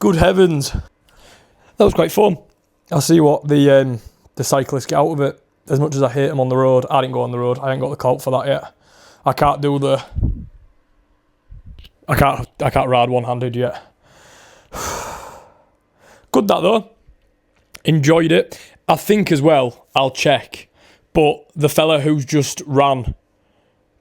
Good heavens. That was quite fun. I'll see what the cyclists get out of it. As much as I hate them on the road, I didn't go on the road. I ain't got the clout for that yet. I can't ride one-handed yet. Good that though. Enjoyed it. I think as well, I'll check, but the fella who's just ran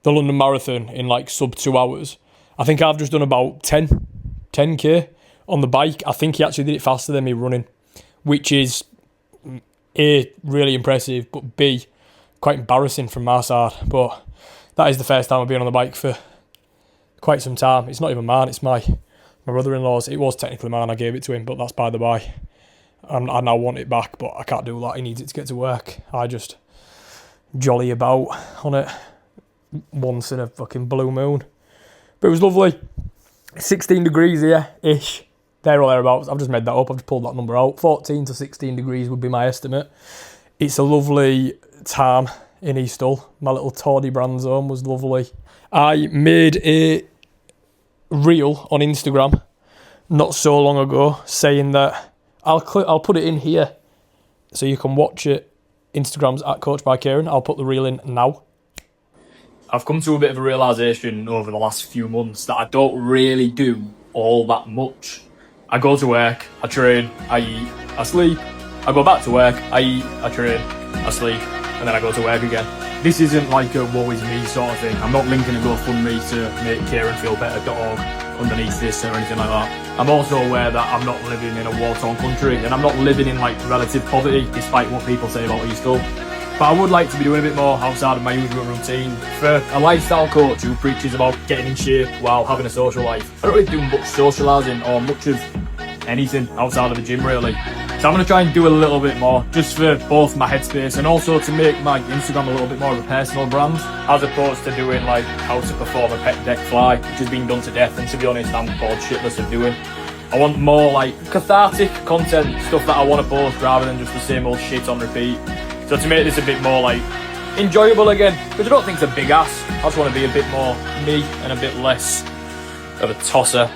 the London Marathon in like sub 2 hours, I think I've just done about 10k on the bike. I think he actually did it faster than me running, which is A, really impressive, but B, quite embarrassing from my side. But that is the first time I've been on the bike for quite some time. It's not even mine, it's my brother-in-law's. It was technically mine, I gave it to him, but that's by the by. I now want it back, but I can't do that. He needs it to get to work. I just jolly about on it once in a fucking blue moon. But it was lovely. 16 degrees here-ish. There or thereabouts. I've just made that up. I've just pulled that number out. 14 to 16 degrees would be my estimate. It's a lovely time in East Hull. My little Tour de Brand zone was lovely. I made a reel on Instagram not so long ago saying that I'll put it in here so you can watch it. Instagram's at Coach by Kieran. I'll put the reel in now. I've come to a bit of a realisation over the last few months that I don't really do all that much. I go to work, I train, I eat, I sleep. I go back to work, I eat, I train, I sleep, and then I go to work again. This isn't like a woe is me sort of thing. I'm not linking a GoFundMe to make Kieran feel better.org underneath this or anything like that. I'm also aware that I'm not living in a war-torn country and I'm not living in like relative poverty despite what people say about East Hull. But I would like to be doing a bit more outside of my usual routine. For a lifestyle coach who preaches about getting in shape while having a social life, I don't really do much socialising or much of anything outside of the gym really. So I'm going to try and do a little bit more just for both my headspace and also to make my Instagram a little bit more of a personal brand, as opposed to doing like how to perform a pec deck fly, which has been done to death, and to be honest I'm bored shitless of doing. I want more like cathartic content, stuff that I want to post rather than just the same old shit on repeat. So to make this a bit more like enjoyable again, which I don't think is a big ask. I just want to be a bit more me and a bit less of a tosser,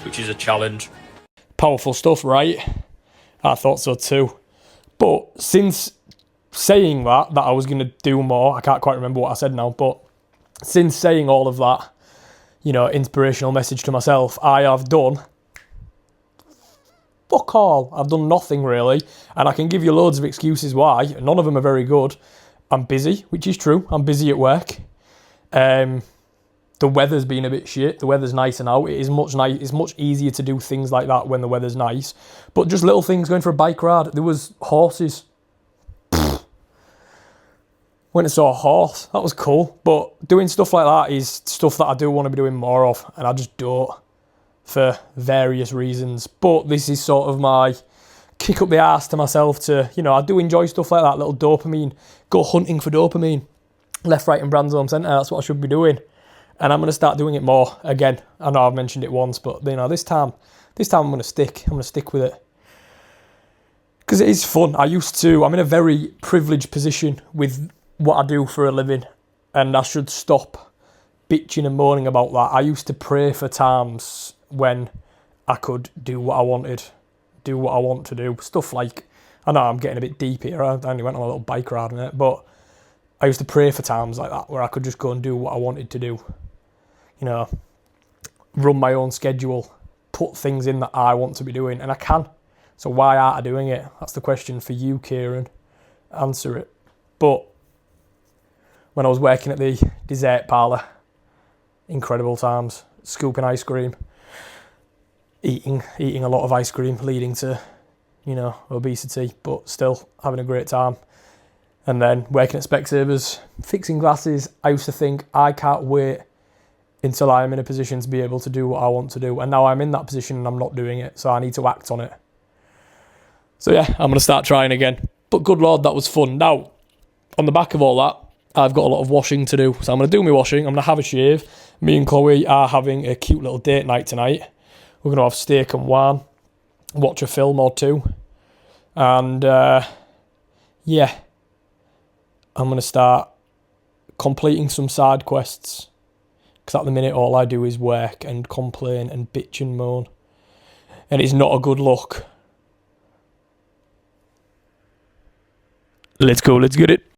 which is a challenge. Powerful stuff, right? I thought so too. But since saying that I was going to do more, I can't quite remember what I said now, but since saying all of that, you know, inspirational message to myself, I have done fuck all. I've done nothing really, and I can give you loads of excuses why. None of them are very good. I'm busy, which is true. I'm busy at work. The weather's been a bit shit. The weather's nicer now. It's much easier to do things like that when the weather's nice. But just little things, going for a bike ride. There was horses. Went and saw a horse. That was cool. But doing stuff like that is stuff that I do want to be doing more of, and I just don't, for various reasons. But this is sort of my kick up the arse to myself to, you know, I do enjoy stuff like that, little dopamine. Go hunting for dopamine. Left, right and Brands Home Centre, that's what I should be doing. And I'm going to start doing it more again. I know I've mentioned it once, but you know, this time I'm going to stick. I'm going to stick with it. Because it is fun. I'm in a very privileged position with what I do for a living, and I should stop bitching and moaning about that. I used to pray for times when I could do what I wanted, do what I want to do. Stuff like, I know I'm getting a bit deep here. I only went on a little bike ride on it, but I used to pray for times like that where I could just go and do what I wanted to do. You know, run my own schedule, put things in that I want to be doing, and I can. So why aren't I doing it? That's the question for you, Kieran. Answer it. But when I was working at the dessert parlour, incredible times, scooping ice cream, eating a lot of ice cream, leading to, you know, obesity, but still having a great time. And then working at Specsavers, fixing glasses. I used to think, I can't wait until I'm in a position to be able to do what I want to do. And now I'm in that position and I'm not doing it, so I need to act on it. So yeah, I'm going to start trying again. But good Lord, that was fun. Now, on the back of all that, I've got a lot of washing to do. So I'm going to do my washing. I'm going to have a shave. Me and Chloe are having a cute little date night tonight. We're going to have steak and wine, watch a film or two. And yeah, I'm going to start completing some side quests. Because at the minute, all I do is work and complain and bitch and moan. and it's not a good look. Let's go, let's get it.